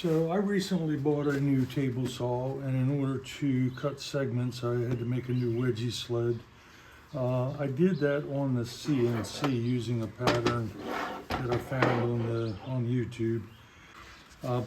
So I recently bought a new table saw, and in order to cut segments, I had to make a new wedgie sled. I did that on the CNC using a pattern that I found on YouTube.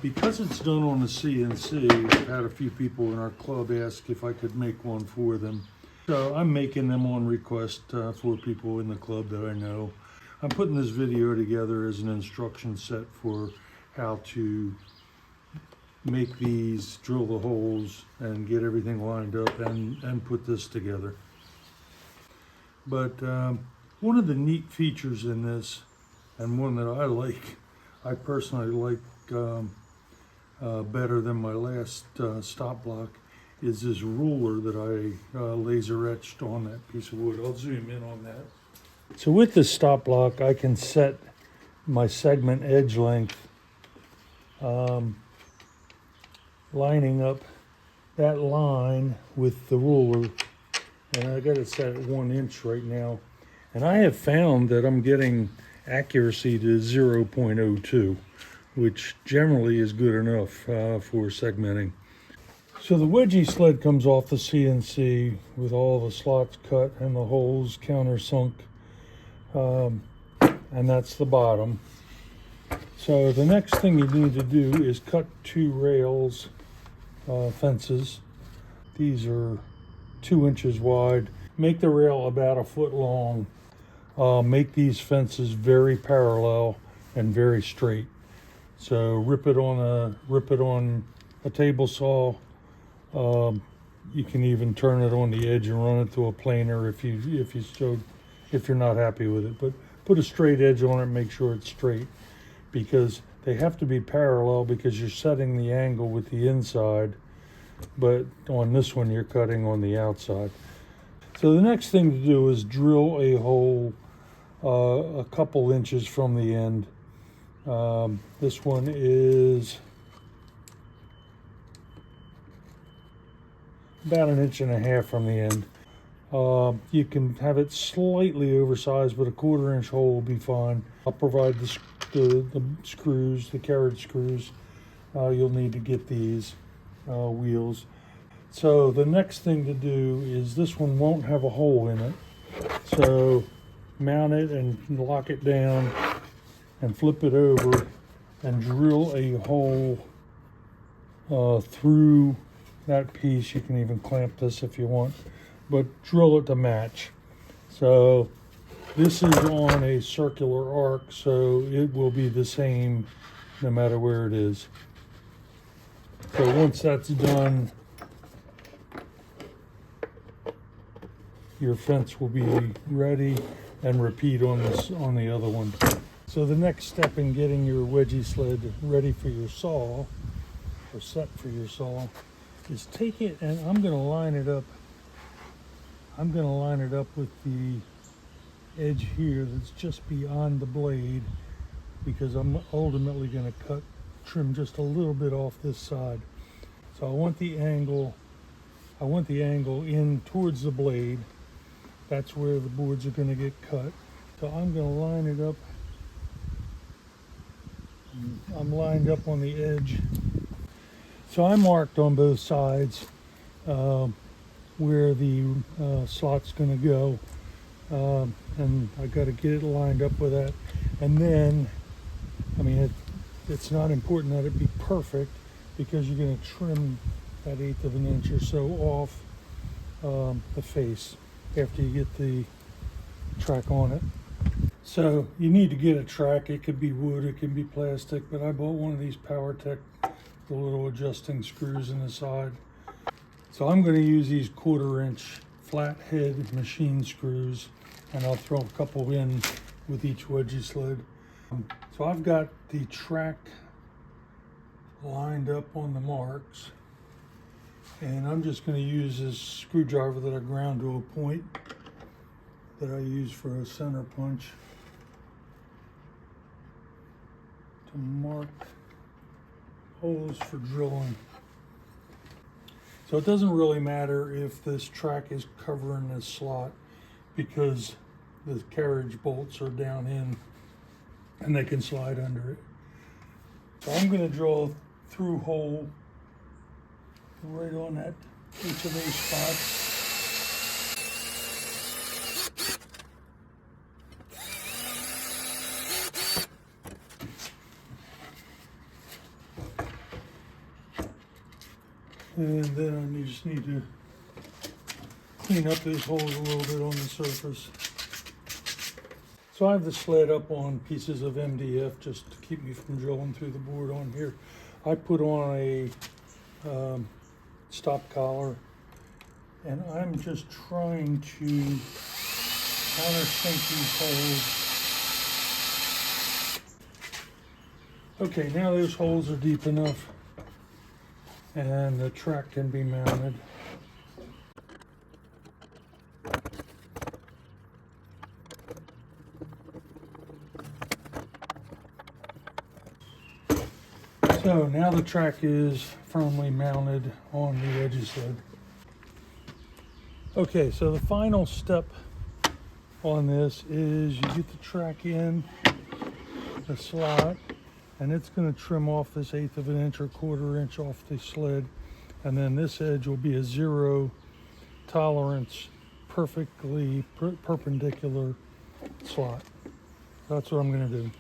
Because it's done on the CNC, I've had a few people in our club ask if I could make one for them. So I'm making them on request for people in the club that I know. I'm putting this video together as an instruction set for how to make these, drill the holes, and get everything lined up and put this together. But one of the neat features in this, and one that I personally like better than my last stop block, is this ruler that I laser etched on that piece of wood. I'll zoom in on that. So with this stop block, I can set my segment edge length, lining up that line with the ruler, and I got it set at 1 inch right now. And I have found that I'm getting accuracy to 0.02, which generally is good enough for segmenting. So the wedgie sled comes off the CNC with all the slots cut and the holes countersunk, and that's the bottom. So the next thing you need to do is cut 2 rails, fences. These are 2 inches wide. Make the rail about 1 foot long. Make these fences very parallel and very straight. So rip it on a table saw. You can even turn it on the edge and run it through a planer if you're not happy with it. But put a straight edge on it, make sure it's straight, because they have to be parallel because you're setting the angle with the inside, but on this one you're cutting on the outside. So the next thing to do is drill a hole a couple inches from the end. This one is about 1.5 inches from the end. You can have it slightly oversized, but a 1/4 inch hole will be fine. I'll provide the screws, the carriage screws. You'll need to get these wheels. So the next thing to do is, this one won't have a hole in it. So mount it and lock it down and flip it over and drill a hole through that piece. You can even clamp this if you want, but drill it to match. So this is on a circular arc, so it will be the same no matter where it is. So once that's done, your fence will be ready, and repeat on the other one. So the next step in getting your wedgie sled ready for your saw, or set for your saw, is take it, and I'm going to line it up. I'm going to line it up with the edge here that's just beyond the blade, because I'm ultimately going to trim just a little bit off this side. So I want the angle in towards the blade. That's where the boards are going to get cut. So I'm going to line it up. I'm lined up on the edge. So I marked on both sides where the slot's going to go, and I got to get it lined up with that. And then, I mean, it's not important that it be perfect, because you're going to trim that 1/8 of an inch or so off the face after you get the track on it. So you need to get a track. It could be wood, it can be plastic, but I bought one of these PowerTech, the little adjusting screws in the side. So I'm going to use these 1/4 inch flat head machine screws, and I'll throw a couple in with each wedgie sled. So I've got the track lined up on the marks, and I'm just going to use this screwdriver that I ground to a point that I use for a center punch to mark holes for drilling. So it doesn't really matter if this track is covering this slot, because the carriage bolts are down in and they can slide under it. So I'm going to drill through hole right on that each of those spots. And then I just need to clean up those holes a little bit on the surface. So I have the sled up on pieces of MDF just to keep me from drilling through the board on here. I put on a stop collar, and I'm just trying to countersink these holes. Okay, now those holes are deep enough and the track can be mounted. So now the track is firmly mounted on the Wedgie Sled. Okay, so the final step on this is you get the track in the slot, and it's going to trim off this 1/8 of an inch or 1/4 inch off the sled, and then this edge will be a 0 tolerance, perfectly perpendicular slot. That's what I'm going to do.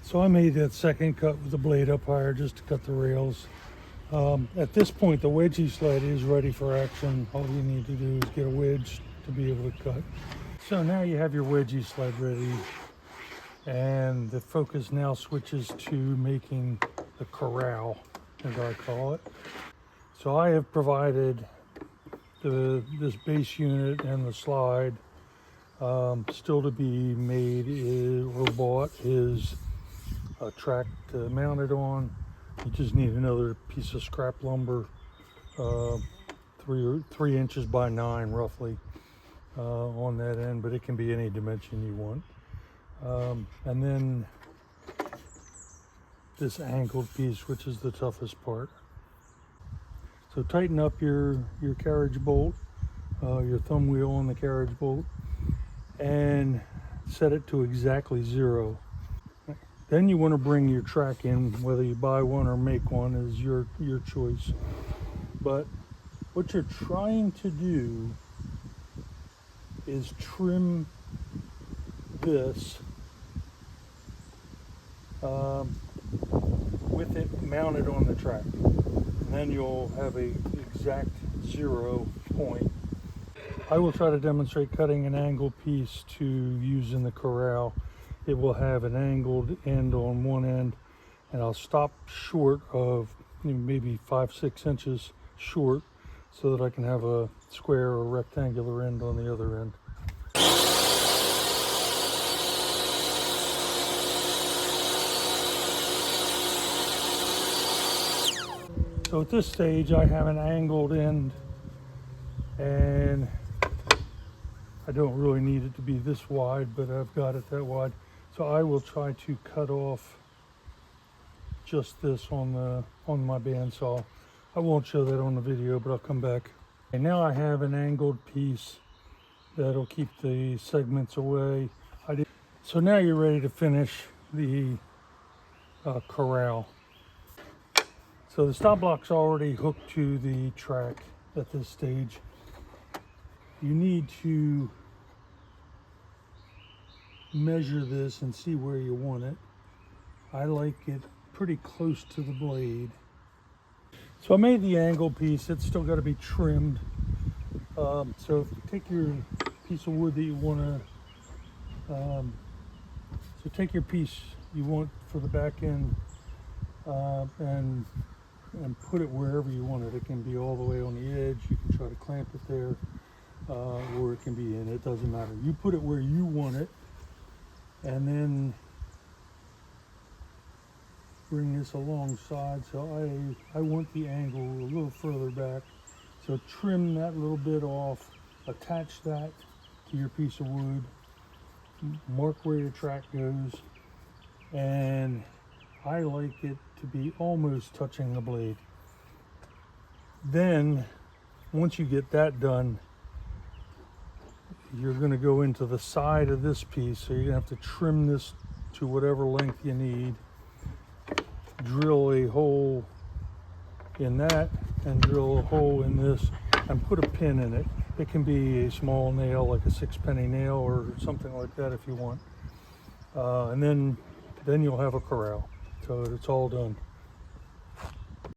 So I made that second cut with the blade up higher just to cut the rails. At this point, the Wedgie Sled is ready for action. All you need to do is get a wedge to be able to cut. So now you have your Wedgie Sled ready, and the focus now switches to making the corral, as I call it. So I have provided this base unit and the slide. Still to be made or bought is a track to mount it on. You just need another piece of scrap lumber, 3 inches by 9 roughly, on that end, but it can be any dimension you want. And then this angled piece, which is the toughest part. So tighten up your carriage bolt, your thumb wheel on the carriage bolt, and set it to exactly 0. Then you want to bring your track in. Whether you buy one or make one is your choice. But what you're trying to do is trim this with it mounted on the track. And then you'll have a exact 0 point. I will try to demonstrate cutting an angled piece to use in the corral. It will have an angled end on one end, and I'll stop short of maybe 5-6 inches short so that I can have a square or rectangular end on the other end. So at this stage I have an angled end, and I don't really need it to be this wide, but I've got it that wide. So I will try to cut off just this on my bandsaw. I won't show that on the video, but I'll come back. And now I have an angled piece that'll keep the segments away. So now you're ready to finish the corral. So the stop block's already hooked to the track at this stage. You need to measure this and see where you want it. I like it pretty close to the blade. So I made the angle piece. It's still got to be trimmed. So if you take your piece of wood that you want to, so take your piece you want for the back end, and put it wherever you want it. It can be all the way on the edge. You can try to clamp it there, or it can be in. It doesn't matter. You put it where you want it. And then bring this alongside, so I want the angle a little further back. So trim that little bit off, attach that to your piece of wood, mark where your track goes, and I like it to be almost touching the blade. Then, once you get that done, you're going to go into the side of this piece, so you're going to have to trim this to whatever length you need, drill a hole in that, and drill a hole in this, and put a pin in it. It can be a small nail, like a 6-penny nail or something like that if you want. And then you'll have a corral. So it's all done.